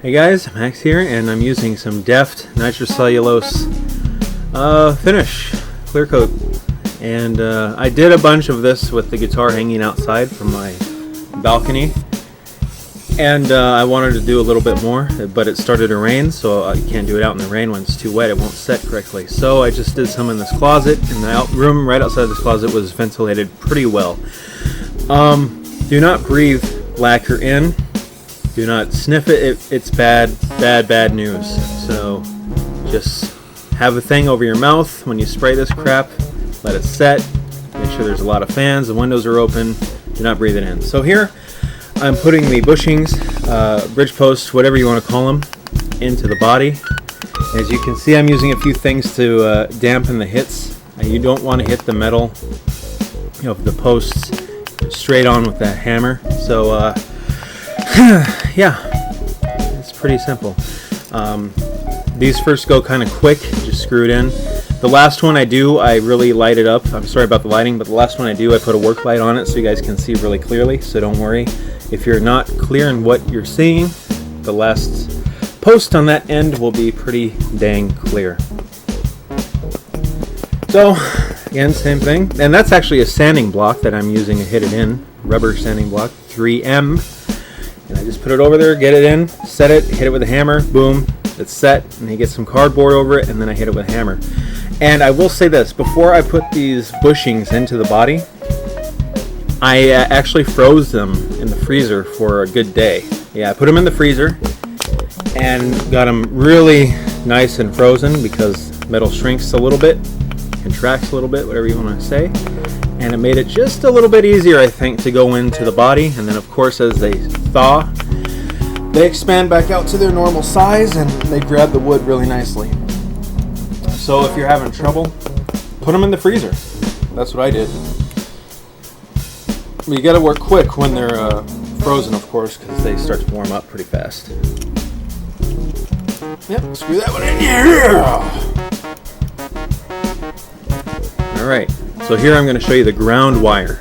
Hey guys, Max here, and I'm using some Deft nitrocellulose finish clear coat, and I did a bunch of this with the guitar hanging outside from my balcony, and I wanted to do a little bit more, but it started to rain, so I can't do it out in the rain. When it's too wet it won't set correctly, so I just did some in this closet, and the room right outside this closet was ventilated pretty well. Do not breathe lacquer in. Do not sniff it. It's bad news. So just have a thing over your mouth when you spray this crap. Let it set. Make sure there's a lot of fans. The windows are open. Do not breathe it in. So here I'm putting the bushings, bridge posts, whatever you want to call them, into the body. As you can see, I'm using a few things to dampen the hits. You don't want to hit the metal of the posts straight on with that hammer. So yeah, it's pretty simple. These first go kind of quick, just screw it in. The last one I do, I really light it up. I'm sorry about the lighting, but the last one I do, I put a work light on it so you guys can see really clearly, so don't worry. If you're not clear in what you're seeing, the last post on that end will be pretty dang clear. So, again, same thing. And that's actually a sanding block that I'm using to hit it in. Rubber sanding block, 3M. And I just put it over there, get it in, set it, hit it with a hammer, boom, it's set, and you get some cardboard over it, and then I hit it with a hammer. And I will say this, before I put these bushings into the body, I actually froze them in the freezer for a good day. Yeah, I put them in the freezer and got them really nice and frozen, because metal shrinks a little bit, contracts a little bit, whatever you want to say. And it made it just a little bit easier, I think, to go into the body. And then, of course, as they thaw, they expand back out to their normal size, and they grab the wood really nicely. So if you're having trouble, put them in the freezer. That's what I did. But you got to work quick when they're frozen, of course, because they start to warm up pretty fast. Yep, screw that one in here. All right. So here I'm going to show you the ground wire.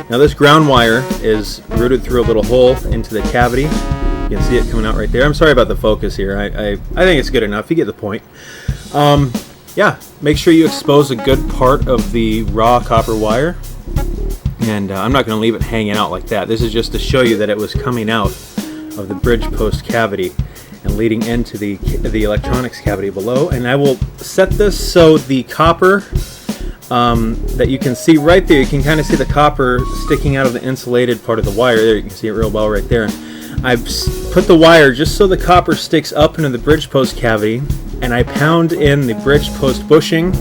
Now this ground wire is routed through a little hole into the cavity. You can see it coming out right there. I'm sorry about the focus here. I think it's good enough. You get the point. Yeah, make sure you expose a good part of the raw copper wire. And I'm not going to leave it hanging out like that. This is just to show you that it was coming out of the bridge post cavity and leading into the electronics cavity below. And I will set this so the copper that you can see right there, you can kind of see the copper sticking out of the insulated part of the wire there. You can see it real well right there. I've put the wire just so the copper sticks up into the bridge post cavity, and I pound in the bridge post bushing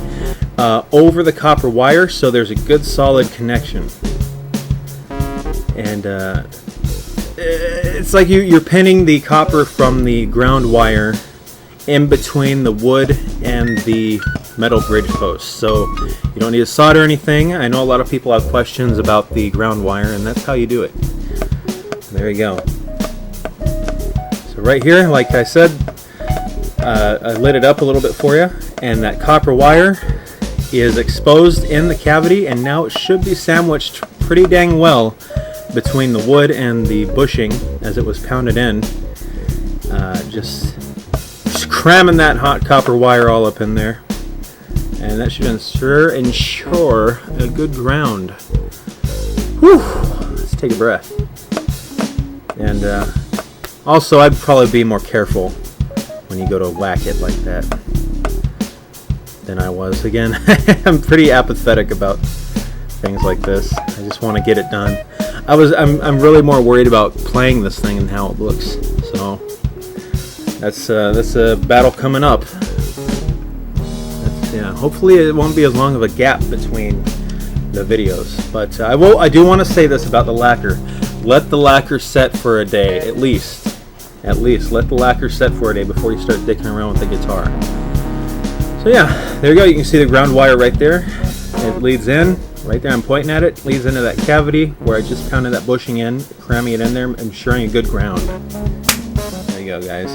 over the copper wire so there's a good solid connection. And it's like you're pinning the copper from the ground wire in between the wood and the metal bridge post. So you don't need to solder anything. I know a lot of people have questions about the ground wire, and that's how you do it. There you go. So right here, like I said, I lit it up a little bit for you, and that copper wire is exposed in the cavity, and now it should be sandwiched pretty dang well between the wood and the bushing as it was pounded in. Just cramming that hot copper wire all up in there, and that should ensure a good ground. Whew, let's take a breath. And also, I'd probably be more careful when you go to whack it like that than I was. Again, I'm pretty apathetic about things like this. I just want to get it done. I'm really more worried about playing this thing and how it looks. So that's a battle coming up. Yeah, hopefully it won't be as long of a gap between the videos. But I do want to say this about the lacquer. Let the lacquer set for a day, at least. Let the lacquer set for a day before you start dicking around with the guitar. So yeah, there you go. You can see the ground wire right there. It leads in. Right there, I'm pointing at it. Leads into that cavity where I just pounded that bushing in, cramming it in there, ensuring a good ground. There you go, guys.